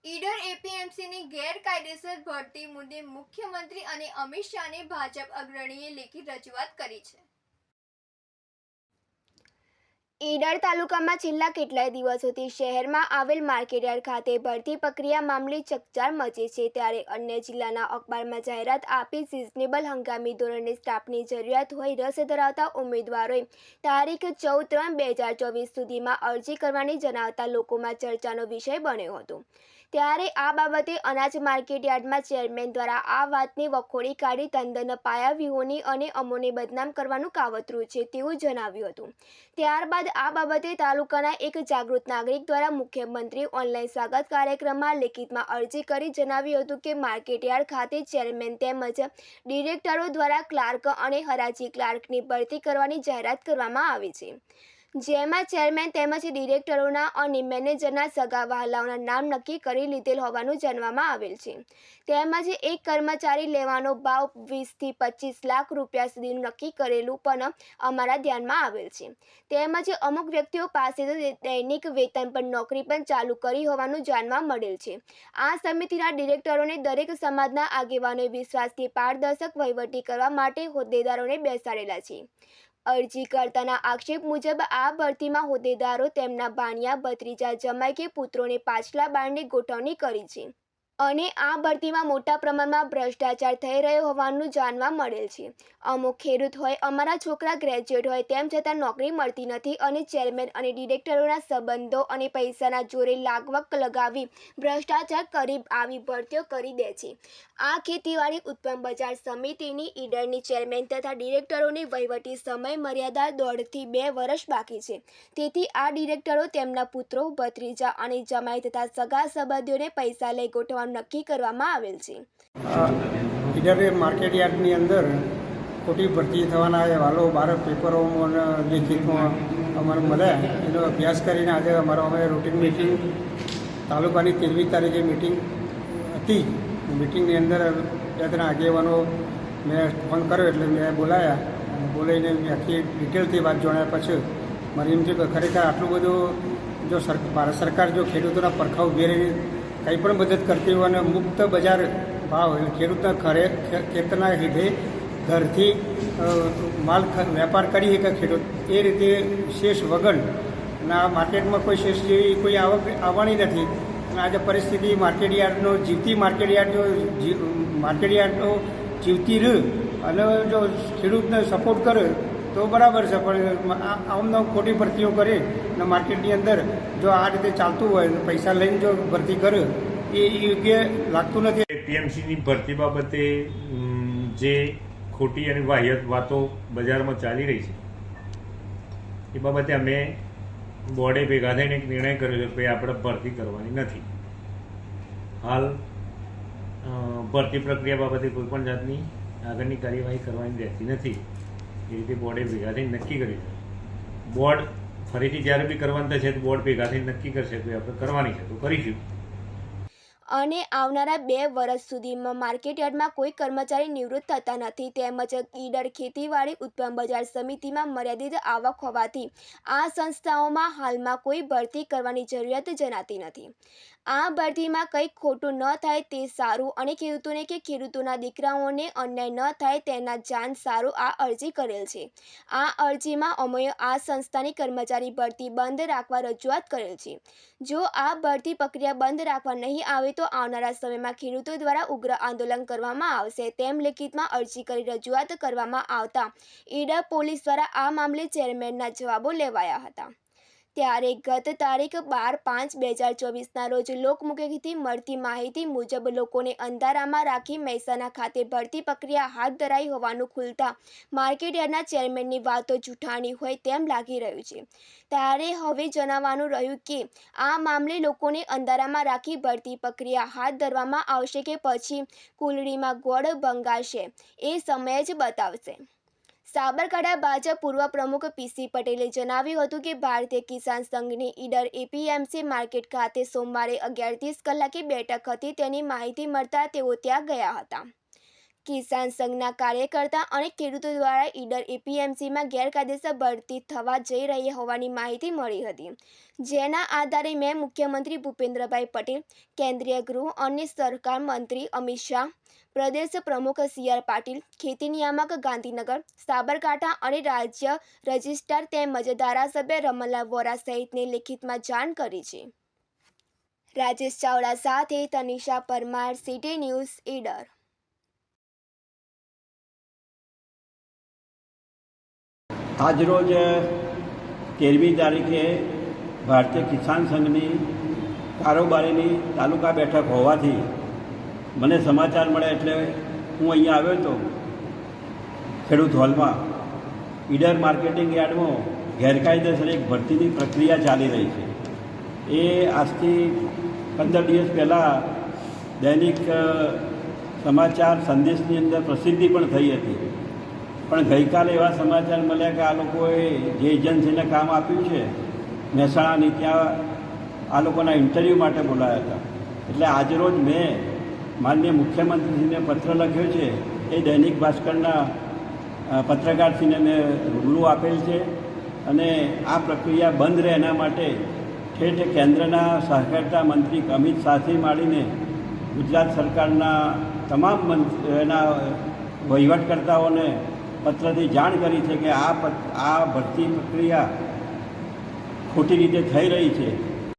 ઈડર એપીએમસીની ગેરકાયદેસર ભરતી મુદ્દે મુખ્યમંત્રી અને અમિત શાહને ભાજપ અગ્રણીએ લેખિત રજૂઆત કરી છે। ઈડર તાલુકામાં છેલ્લા કેટલાય દિવસોથી શહેરમાં આવેલ માર્કેટયાર્ડ ખાતે ભરતી પ્રક્રિયા મામલે ચકચાર મચી છે। ત્યારે અન્ય જિલ્લાના અખબારમાં જાહેરાત આપી સિઝનેબલ હંગામી ધોરણે સ્ટાફની જરૂરિયાત હોય રસ ધરાવતા ઉમેદવારોએ તારીખ 14/3/2024 સુધીમાં અરજી કરવાની જણાવતા લોકોમાં ચર્ચાનો વિષય બન્યો હતો। ત્યારે આ બાબતે અનાજ માર્કેટયાર્ડમાં ચેરમેન દ્વારા આ વાતને વખોડી કાઢી તદ્દન પાયાવિહોણી અને અમોને બદનામ કરવાનું કાવતરું છે તેવું જણાવ્યું હતું। ત્યારબાદ આ બાબતે તાલુકાના એક જાગૃત નાગરિક દ્વારા મુખ્યમંત્રી ઓનલાઈન સ્વાગત કાર્યક્રમમાં લેખિતમાં અરજી કરી જણાવ્યું હતું કે માર્કેટયાર્ડ ખાતે ચેરમેન તેમજ ડિરેક્ટરો દ્વારા ક્લાર્ક અને હરાજી ક્લાર્કની ભરતી કરવાની જાહેરાત કરવામાં આવી છે, જેમાં ચેરમેન તેમજ ડિરેક્ટરોના અને મેનેજરના સગા વહાલાઓના નામ નક્કી કરી લીધેલ હોવાનું જાણવામાં આવેલ છે। તેમજ એક કર્મચારી લેવાનો ભાવ 20 થી 25 લાખ રૂપિયા સુધીનું નક્કી કરેલું પણ અમારા ધ્યાનમાં આવેલ છે। તેમજ અમુક વ્યક્તિઓ પાસે દૈનિક વેતન પર નોકરી પણ ચાલુ કરી હોવાનું જાણવા મળેલ છે। આ સમિતિના ડિરેક્ટરોને દરેક સમાજના આગેવાનોએ વિશ્વાસથી પારદર્શક વહીવટી કરવા માટે હોદ્દેદારોને બેસાડેલા છે। અરજીકર્તાના આક્ષેપ મુજબ આ ભરતીમાં હોદ્દેદારો તેમના ભાણિયા, ભત્રીજા, જમાઈ કે પુત્રોને પાછલા બારણે ગોઠવણી કરી છે અને આ ભરતીમાં મોટા પ્રમાણમાં ભ્રષ્ટાચાર થઈ રહ્યો હોવાનું જાણવા મળેલ છે। અમુક ખેડૂત હોય, અમારા છોકરા ગ્રેજ્યુએટ હોય, તેમ છતાં નોકરી મળતી નથી અને ચેરમેન અને ડિરેક્ટરોના સંબંધો અને પૈસાના જોરે લાગવક લગાવી ભ્રષ્ટાચાર કરી આવી ભરતીઓ કરી દે છે। આ ખેતીવાડી ઉત્પન્ન બજાર સમિતિની ઈડરની ચેરમેન તથા ડિરેક્ટરોની વહીવટી સમય મર્યાદા 1.5 થી 2 વર્ષ બાકી છે। તેથી આ ડિરેક્ટરો તેમના પુત્રો, ભત્રીજા અને જમાઈ તથા સગા સંબંધીઓને પૈસા લઈ ગોઠવવાનું નક્કી કરવામાં આવેલ છે। ઈડર માર્કેટયાર્ડની અંદર ખોટી ભરતી થવાના અહેવાલો 12 પેપરોમાં લેખિતમાં અમારે મળ્યા, એનો અભ્યાસ કરીને આજે અમે રૂટીન મિટિંગ તાલુકાની 13મી તારીખે મિટિંગ હતી। મિટિંગની અંદર 2-3 આગેવાનો મેં ફોન કર્યો એટલે મેં બોલાયા અને બોલાવીને મેં આખી ડિટેલથી વાત જણાવ્યા પછી મારે એમ થયું કે ખરેખર આટલું બધું જો ભારત સરકાર જો ખેડૂતોના પડખા ઊભી રહીને કંઈ પણ મદદ કરતી હોય અને મુક્ત બજાર ભાવ એટલે ખેડૂતના ખેતરના હીધે ઘરથી માલ વેપાર કરી શકે ખેડૂત, એ રીતે શેષ વગર અને આ માર્કેટમાં કોઈ શેષ જેવી કોઈ આવક આવવાની નથી અને આજે પરિસ્થિતિ માર્કેટયાર્ડનો જીવતી માર્કેટયાર્ડનો જીવતી રહે અને જો ખેડૂતને સપોર્ટ કરે તો બરાબર છે, પણ આમ ખોટી ભરતીઓ કરે અને માર્કેટની અંદર જો આ રીતે ચાલતું હોય પૈસા લઈને જો ભરતી કરે એ યોગ્ય લાગતું નથી। એપીએમસીની ભરતી બાબતે જે ખોટી અને વાહિયાત વાતો બજારમાં ચાલી રહી છે એ બાબતે અમે બોર્ડે ભેગા થઈને એક નિર્ણય કર્યો છે કે આપણે ભરતી કરવાની નથી। હાલ ભરતી પ્રક્રિયા બાબતે કોઈપણ જાતની આગળની કાર્યવાહી કરવાની રહેતી નથી, એ રીતે બોર્ડે ભેગા થઈને નક્કી કર્યું છે। બોર્ડ ફરીથી જ્યારે બી કરવાનું થશે તો બોર્ડ ભેગા થઈને નક્કી કરશે કે આપણે કરવાની છે તો કરીશું। અને આવનારા 2 વર્ષ સુધીમાં માર્કેટયાર્ડમાં કોઈ કર્મચારી નિવૃત્ત થતા નથી। તેમજ ઈડર ખેતીવાડી ઉત્પન્ન બજાર સમિતિમાં મર્યાદિત આવક હોવાથી આ સંસ્થાઓમાં હાલમાં કોઈ ભરતી કરવાની જરૂરિયાત જણાતી નથી। આ ભરતીમાં કંઈક ખોટું ન થાય તે સારું અને ખેડૂતોને કે ખેડૂતોના દીકરાઓને અન્યાય ન થાય તેના જાણ સારું આ અરજી કરેલ છે। આ અરજીમાં અમે આ સંસ્થાની કર્મચારી ભરતી બંધ રાખવા રજૂઆત કરેલ છે। જો આ ભરતી પ્રક્રિયા બંધ રાખવા નહીં આવે તો આવનારા સમયમાં ખેડૂતો દ્વારા ઉગ્ર આંદોલન કરવામાં આવશે તેમ લેખિતમાં અરજી કરી રજૂઆત કરવામાં આવતા ઈડર પોલીસ દ્વારા આ મામલે ચેરમેનના જવાબો લેવાયા હતા। ત્યારે ગત તારીખ 12/5/2024ના રોજ લોકમુખેથી મળતી માહિતી મુજબ લોકોને અંધારામાં રાખી મહેસાણા ખાતે ભરતી પ્રક્રિયા હાથ ધરાઈ હોવાનું ખુલતા માર્કેટયાર્ડના ચેરમેનની વાતો જૂઠાણી હોય તેમ લાગી રહ્યું છે। ત્યારે હવે જણાવવાનું રહ્યું કે આ મામલે લોકોને અંધારામાં રાખી ભરતી પ્રક્રિયા હાથ ધરવામાં આવશે કે પછી કુલડીમાં ગોળ બંગાશે એ સમય જ બતાવશે। સાબરકાંઠા ભાજપ પૂર્વ પ્રમુખ પીસી પટેલે જણાવ્યું હતું કે ભારતીય કિસાન સંઘની ઈડર એપીએમસી માર્કેટ ખાતે સોમવારે 11:30 કલાકે બેઠક હતી, તેની માહિતી મળતા તેઓ ત્યાં ગયા હતા। કિસાન સંઘના કાર્યકર્તા અને ખેડૂતો દ્વારા ઈડર એપીએમસીમાં ગેરકાયદેસર ભરતી થવા જઈ રહી હોવાની માહિતી મળી હતી, જેના આધારે મેં મુખ્યમંત્રી ભૂપેન્દ્રભાઈ પટેલ, કેન્દ્રીય ગૃહ અને સહકાર મંત્રી અમિત શાહ, પ્રદેશ પ્રમુખ CR પાટીલ, ખેતી નિયામક ગાંધીનગર, સાબરકાંઠા અને રાજ્ય રજિસ્ટ્રાર તેમજ ધારાસભ્ય રમણલાલ વોરા સહિતને લેખિતમાં જાણ કરી છે. રાજેશ ચાવડા સાથે તનિષા પરમાર, સિટી ન્યૂઝ, ઈડર. આજરોજ 13મી તારીખે ભારતીય કિસાન સંઘની કારોબારીની તાલુકા બેઠક હોવાથી મને સમાચાર મળે એટલે હું અહીંયા આવ્યો હતો. ખેડૂત હોલમાં ઈડર માર્કેટિંગ યાર્ડમાં ગેરકાયદેસર એક ભરતીની પ્રક્રિયા ચાલી રહી છે. એ આજથી 15 દિવસ પહેલાં દૈનિક સમાચાર સંદેશની અંદર પ્રસિદ્ધિ પણ થઈ હતી. પણ ગઈકાલે એવા સમાચાર મળ્યા કે આ લોકોએ જે એજન્સીને કામ આપ્યું છે મહેસાણાની, ત્યાં આ લોકોના ઇન્ટરવ્યૂ માટે બોલાયા હતા. એટલે આજરોજ મેં માનનીય મુખ્યમંત્રીશ્રીને પત્ર લખ્યો છે. એ દૈનિક ભાસ્કરના પત્રકારશ્રીને મેં રૂબરૂ આપેલ છે અને આ પ્રક્રિયા બંધ રહે એના માટે ઠેઠ કેન્દ્રના સહકારિતા મંત્રી અમિત શાહથી માંડીને ગુજરાત સરકારના તમામ એના વહીવટકર્તાઓને પત્રથી જાણ કરી છે કે આ ભરતી પ્રક્રિયા ખોટી રીતે થઈ રહી છે